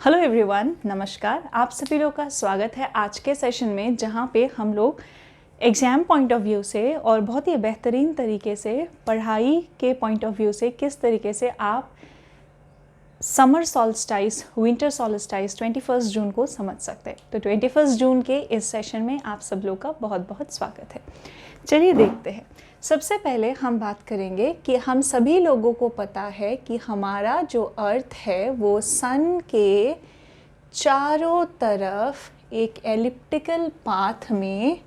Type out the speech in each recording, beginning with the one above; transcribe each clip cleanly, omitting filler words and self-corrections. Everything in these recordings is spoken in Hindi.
हेलो एवरीवन, नमस्कार। आप सभी लोग का स्वागत है आज के सेशन में, जहाँ पे हम लोग एग्ज़ाम पॉइंट ऑफ व्यू से और बहुत ही बेहतरीन तरीके से पढ़ाई के पॉइंट ऑफ व्यू से किस तरीके से आप समर सॉल्स्टाइस, विंटर सॉल्स्टाइस 21 जून को समझ सकते हैं। तो 21 जून के इस सेशन में आप सब लोग का बहुत बहुत स्वागत है। चलिए देखते हैं। सबसे पहले हम बात करेंगे कि हम सभी लोगों को पता है कि हमारा जो अर्थ है वो सन के चारों तरफ एक एलिप्टिकल पाथ में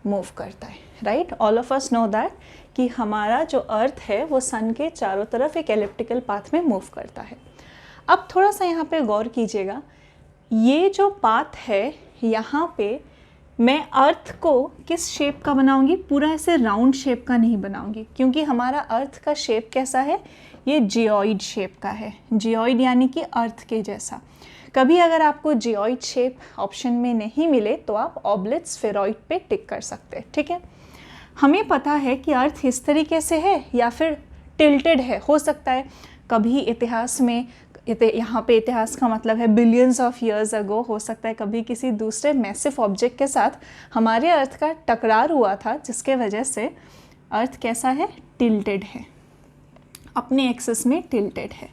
मूव करता है, right. All of us know that कि हमारा जो अर्थ है वो सन के चारों तरफ एक एलिप्टिकल पाथ में मूव करता है। अब थोड़ा सा यहाँ पे गौर कीजिएगा, ये जो पाथ है यहाँ पे मैं अर्थ को किस शेप का बनाऊंगी, पूरा ऐसे राउंड शेप का नहीं बनाऊंगी, क्योंकि हमारा अर्थ का शेप कैसा है, ये जियोइड शेप का है। जियोइड यानी कि अर्थ के जैसा। कभी अगर आपको जियोइड शेप ऑप्शन में नहीं मिले तो आप ऑब्लिट स्फेरॉइड पे टिक कर सकते हैं, ठीक है। हमें पता है कि अर्थ इस तरीके से है या फिर टिल्टेड है, हो सकता है कभी इतिहास में, यहाँ पे इतिहास का मतलब है बिलियंस ऑफ ईयर्स अगो, हो सकता है कभी किसी दूसरे मैसिव ऑब्जेक्ट के साथ हमारे अर्थ का टकरार हुआ था, जिसके वजह से अर्थ कैसा है, टिल्टेड है, अपने एक्सिस में टिल्टेड है।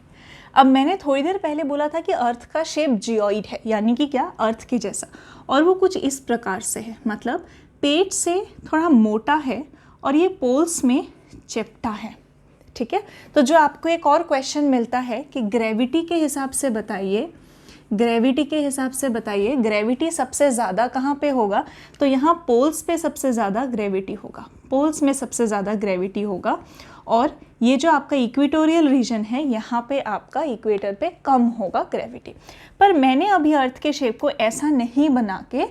अब मैंने थोड़ी देर पहले बोला था कि अर्थ का शेप जियोइड है, यानी कि क्या, अर्थ के जैसा, और वो कुछ इस प्रकार से है, मतलब पेट से थोड़ा मोटा है और ये पोल्स में चेप्टा है, ठीक है। तो जो आपको एक और क्वेश्चन मिलता है कि ग्रेविटी के हिसाब से बताइए, ग्रेविटी के हिसाब से बताइए ग्रेविटी सबसे ज़्यादा कहाँ पे होगा, तो यहाँ पोल्स पे सबसे ज़्यादा ग्रेविटी होगा, पोल्स में सबसे ज़्यादा ग्रेविटी होगा। और ये जो आपका इक्वेटोरियल रीजन है, यहाँ पे आपका इक्वेटर पे कम होगा ग्रेविटी। पर मैंने अभी अर्थ के शेप को ऐसा नहीं बना के,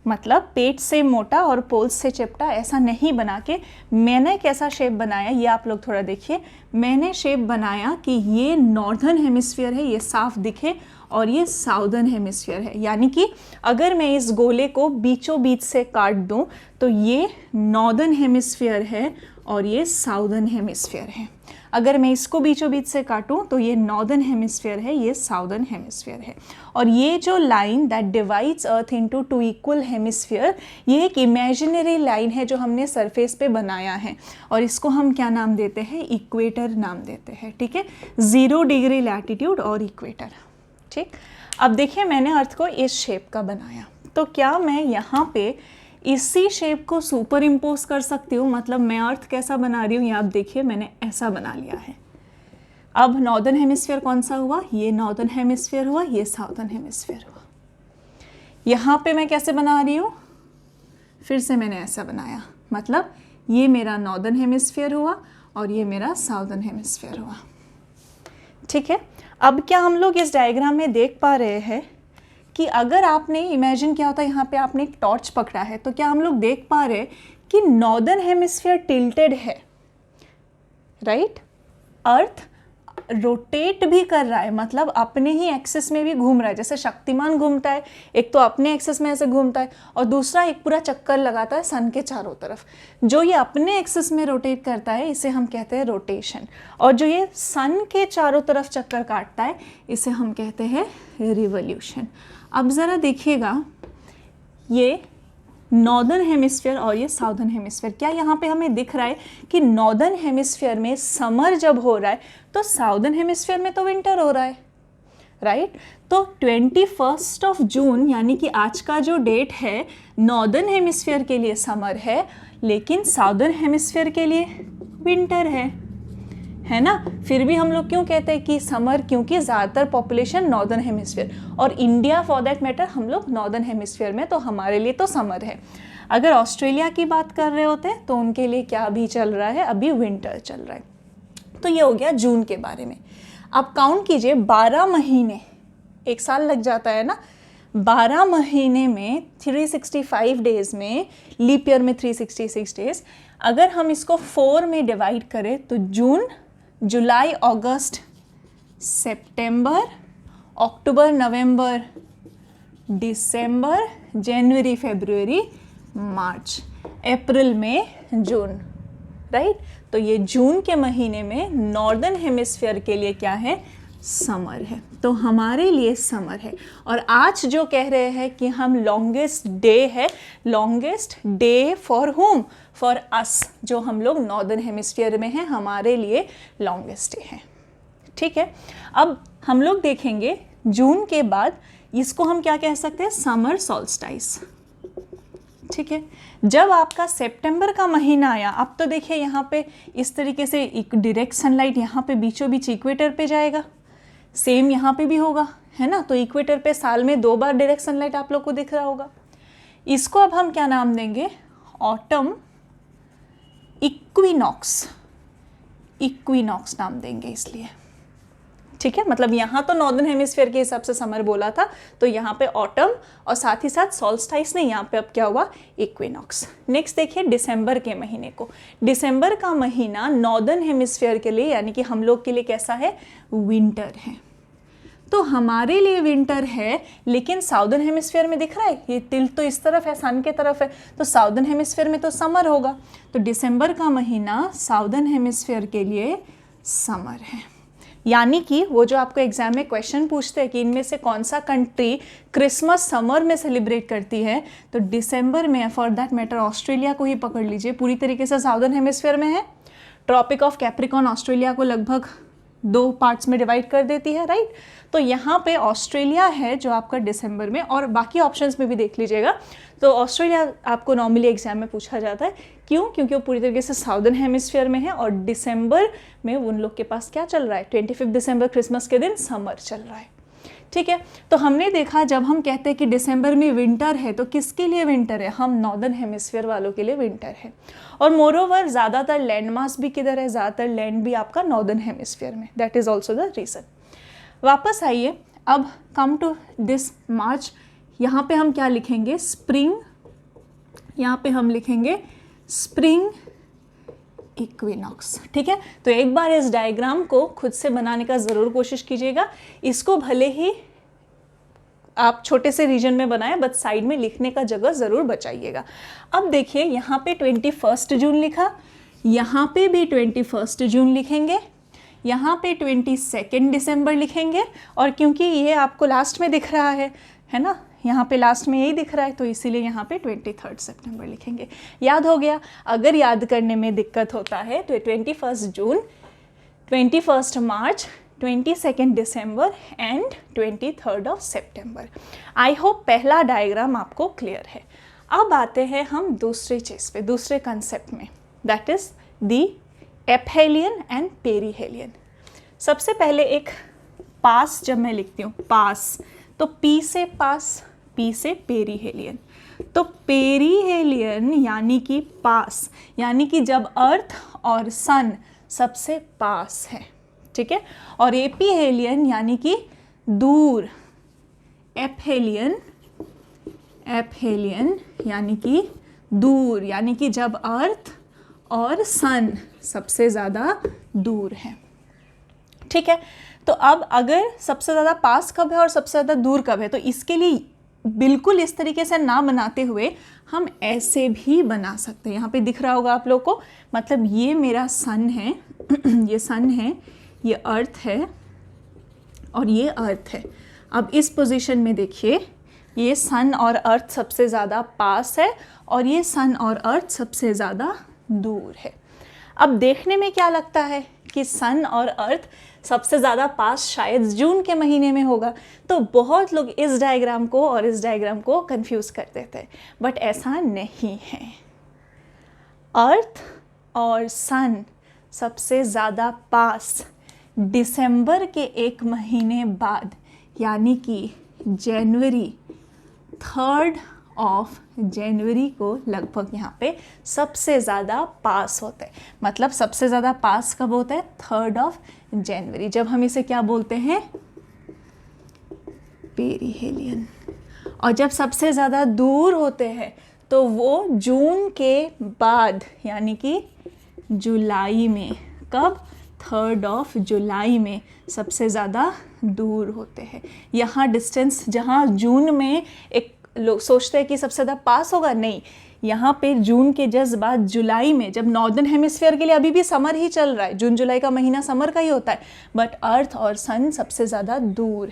मतलब पेट से मोटा और पोल्स से चिपटा, ऐसा नहीं बना के मैंने कैसा शेप बनाया, ये आप लोग थोड़ा देखिए। मैंने शेप बनाया कि ये नॉर्दर्न हेमिस्फीयर है, ये साफ दिखे, और ये साउदर्न हेमिस्फीयर है, यानी कि अगर मैं इस गोले को बीचों बीच से काट दूं तो ये नॉर्दर्न हेमिस्फीयर है और ये साउदर्न हेमिस्फीयर है। अगर मैं इसको बीचों बीच से काटूं तो ये नॉर्दर्न हेमिस्फीयर है, ये साउदर्न हेमिस्फीयर है। और ये जो line that divides earth into two equal hemisphere, ये एक इमेजिनरी लाइन है जो हमने सरफेस पे बनाया है, और इसको हम क्या नाम देते हैं, इक्वेटर नाम देते हैं, ठीक है। 0 डिग्री लैटिट्यूड और इक्वेटर, ठीक। अब देखिए मैंने अर्थ को इस शेप का बनाया, तो क्या मैं यहाँ पे इसी शेप को सुपर इम्पोज कर सकती हूँ, मतलब मैं अर्थ कैसा बना रही हूँ, ये आप देखिए मैंने ऐसा बना लिया है। अब नॉर्दर्न हेमिस्फीयर कौन सा हुआ, ये नॉर्दर्न हेमिस्फीयर हुआ, ये साउदर्न हेमिस्फीयर हुआ। यहाँ पे मैं कैसे बना रही हूँ, फिर से मैंने ऐसा बनाया, मतलब ये मेरा नॉर्दर्न हेमिस्फीयर हुआ और ये मेरा साउदर्न हेमिस्फीयर हुआ, ठीक है। अब क्या हम लोग इस डायग्राम में देख पा रहे हैं कि अगर आपने इमेजिन किया होता, यहाँ पे आपने एक टॉर्च पकड़ा है, तो क्या हम लोग देख पा रहे हैं कि नॉर्दर्न हेमिस्फीयर टिल्टेड है, राइट। अर्थ रोटेट भी कर रहा है, मतलब अपने ही एक्सिस में भी घूम रहा है, जैसे शक्तिमान घूमता है, एक तो अपने एक्सिस में ऐसे घूमता है और दूसरा एक पूरा चक्कर लगाता है सन के चारों तरफ। जो ये अपने एक्सिस में रोटेट करता है इसे हम कहते हैं रोटेशन, और जो ये सन के चारों तरफ चक्कर काटता है इसे हम कहते हैं रिवॉल्यूशन। अब ज़रा देखिएगा, ये नॉर्दर्न हेमिस्फीयर और ये साउदर्न हेमिस्फीयर, क्या यहाँ पे हमें दिख रहा है कि नॉर्दर्न हेमिस्फीयर में समर जब हो रहा है तो साउदर्न हेमिस्फीयर में तो विंटर हो रहा है, राइट। तो 21 जून यानी कि आज का जो डेट है, नॉर्दर्न हेमिस्फीयर के लिए समर है, लेकिन साउदर्न हेमिस्फीयर के लिए विंटर है ना। फिर भी हम लोग क्यों कहते हैं कि समर, क्योंकि ज़्यादातर पॉपुलेशन नॉर्दर्न हेमिस्फीयर, और इंडिया फॉर दैट मैटर हम लोग नॉर्दर्न हेमिस्फीयर में, तो हमारे लिए तो समर है। अगर ऑस्ट्रेलिया की बात कर रहे होते तो उनके लिए क्या अभी चल रहा है, अभी विंटर चल रहा है। तो ये हो गया जून के बारे में। अब काउंट कीजिए, 12 महीने, एक साल लग जाता है ना, 12 महीने में 365 डेज में, लीप ईयर में 366 डेज, अगर हम इसको 4 में डिवाइड करें तो जून, जुलाई, अगस्त, सितंबर, अक्टूबर, नवंबर, दिसंबर, जनवरी, फरवरी, मार्च, अप्रैल, मई, जून, राइट। तो ये जून के महीने में नॉर्दर्न हेमिस्फीयर के लिए क्या है, समर है। तो हमारे लिए समर है। और आज जो कह रहे हैं कि हम लॉन्गेस्ट डे है, longest day for home, for us, जो हम लोग नॉर्दर्न हेमिस्फीयर में हैं, हमारे लिए लॉन्गेस्ट डे है। ठीक है, अब हम लोग देखेंगे जून के बाद इसको हम क्या कह सकते हैं, समर सॉल्स्टाइस। ठीक है, जब आपका सितंबर का महीना आया, अब तो देखिए यहाँ पे इस तरीके से एक डायरेक्ट सनलाइट यहाँ पे बीचों बीच इक्वेटर पे जाएगा, सेम यहाँ पे भी होगा, है ना। तो इक्वेटर पे साल में 2 बार डायरेक्ट सनलाइट आप लोग को दिख रहा होगा। इसको अब हम क्या नाम देंगे, ऑटम इक्विनॉक्स, इक्विनॉक्स नाम देंगे इसलिए। ठीक है, मतलब यहाँ तो नॉर्दर्न हेमिस्फीयर के हिसाब से समर बोला था, तो यहाँ पे ऑटम और साथ ही साथ सॉल्स्टाइस नहीं, यहाँ पे अब क्या हुआ, इक्विनॉक्स। नेक्स्ट देखिए दिसंबर के महीने को। दिसंबर का महीना नॉर्दर्न हेमिस्फीयर के लिए यानी कि हम लोग के लिए कैसा है, विंटर है। तो हमारे लिए विंटर है, लेकिन साउदर्न हेमिस्फीयर में दिख रहा है ये तिल तो इस तरफ है, सन के तरफ है, तो साउदर्न हेमिस्फीयर में तो समर होगा। तो दिसंबर का महीना साउदर्न हेमिस्फीयर के लिए समर है। यानी कि वो जो आपको एग्जाम में क्वेश्चन पूछते हैं कि इनमें से कौन सा कंट्री क्रिसमस समर में सेलिब्रेट करती है, तो दिसंबर में, फॉर दैट मैटर ऑस्ट्रेलिया को ही पकड़ लीजिए, पूरी तरीके से साउदर्न हेमिस्फीयर में है। ट्रॉपिक ऑफ कैप्रिकॉर्न ऑस्ट्रेलिया को लगभग 2 पार्ट्स में डिवाइड कर देती है, राइट। तो यहाँ पे ऑस्ट्रेलिया है जो आपका दिसंबर में, और बाकी ऑप्शंस में भी देख लीजिएगा। तो ऑस्ट्रेलिया आपको नॉर्मली एग्जाम में पूछा जाता है, क्यों, क्योंकि वो पूरी तरीके से साउदर्न हेमिस्फीयर में है, और दिसंबर में उन लोग के पास क्या चल रहा है, 25 दिसंबर क्रिसमस के दिन समर चल रहा है। ठीक है, तो हमने देखा जब हम कहते हैं कि दिसंबर में विंटर है, तो किसके लिए विंटर है, हम नॉर्दर्न हेमिस्फीयर वालों के लिए विंटर है। और मोरोवर ज़्यादातर लैंड मास भी किधर है, ज़्यादातर लैंड भी आपका नॉर्दर्न हेमिस्फीयर में, that is also the reason. वापस आइए, अब कम टू दिस मार्च, यहाँ पे हम क्या लिखेंगे, स्प्रिंग, यहाँ पे हम लिखेंगे स्प्रिंग इक्विनॉक्स। ठीक है, तो एक बार इस डायग्राम को खुद से बनाने का ज़रूर कोशिश कीजिएगा। इसको भले ही आप छोटे से रीजन में बनाएं, बट साइड में लिखने का जगह ज़रूर बचाइएगा। अब देखिए यहाँ पे 21 जून लिखा, यहाँ पे भी 21 जून लिखेंगे, यहाँ पे 22 दिसंबर लिखेंगे, और क्योंकि ये आपको लास्ट में दिख रहा है ना, यहाँ पे लास्ट में यही दिख रहा है, तो इसीलिए यहाँ पे 23 सितंबर लिखेंगे। याद हो गया। अगर याद करने में दिक्कत होता है तो 21 जून, 21 मार्च, 22 दिसंबर एंड 23 सितंबर। आई होप पहला डायग्राम आपको क्लियर है। अब आते हैं हम दूसरी चीज़ पे, दूसरे कंसेप्ट में, that is the aphelion and perihelion. सबसे पहले एक पास, जब मैं लिखती हूँ पास, तो पी से पास, पी से पेरीहेलियन। तो पेरीहेलियन यानी कि पास, यानी कि जब अर्थ और सन सबसे पास है। ठीक है, और एपीहेलियन यानी कि दूर। एपहेलियन, एपहेलियन यानी कि दूर, यानी कि जब अर्थ और सन सबसे ज़्यादा दूर है। ठीक है, तो अब अगर सबसे ज़्यादा पास कब है और सबसे ज़्यादा दूर कब है, तो इसके लिए बिल्कुल इस तरीके से ना बनाते हुए हम ऐसे भी बना सकते हैं। यहाँ पे दिख रहा होगा आप लोग को, मतलब ये मेरा सन है ये सन है, ये अर्थ है और ये अर्थ है। अब इस पोजीशन में देखिए, ये सन और अर्थ सबसे ज़्यादा पास है और ये सन और अर्थ सबसे ज़्यादा दूर है। अब देखने में क्या लगता है कि सन और अर्थ सबसे ज़्यादा पास शायद जून के महीने में होगा, तो बहुत लोग इस डायग्राम को और इस डायग्राम को कंफ्यूज कर देते हैं, बट ऐसा नहीं है। अर्थ और सन सबसे ज़्यादा पास दिसंबर के 1 महीने बाद, यानी कि जनवरी, 3rd ऑफ जनवरी को लगभग यहाँ पे सबसे ज़्यादा पास होता है। मतलब सबसे ज़्यादा पास कब होता है, 3rd ऑफ जनवरी, जब हम इसे क्या बोलते हैं, पेरीहेलियन। और जब सबसे ज़्यादा दूर होते हैं तो वो जून के बाद, यानी कि जुलाई में। कब, 3rd ऑफ जुलाई में सबसे ज़्यादा दूर होते हैं। यहाँ डिस्टेंस, जहाँ जून में एक लोग सोचते हैं कि सबसे ज़्यादा पास होगा, नहीं, यहाँ पे जून के जस्ट बाद जुलाई में, जब नॉर्दर्न हेमिस्फीयर के लिए अभी भी समर ही चल रहा है, जून जुलाई का महीना समर का ही होता है, बट अर्थ और सन सबसे ज़्यादा दूर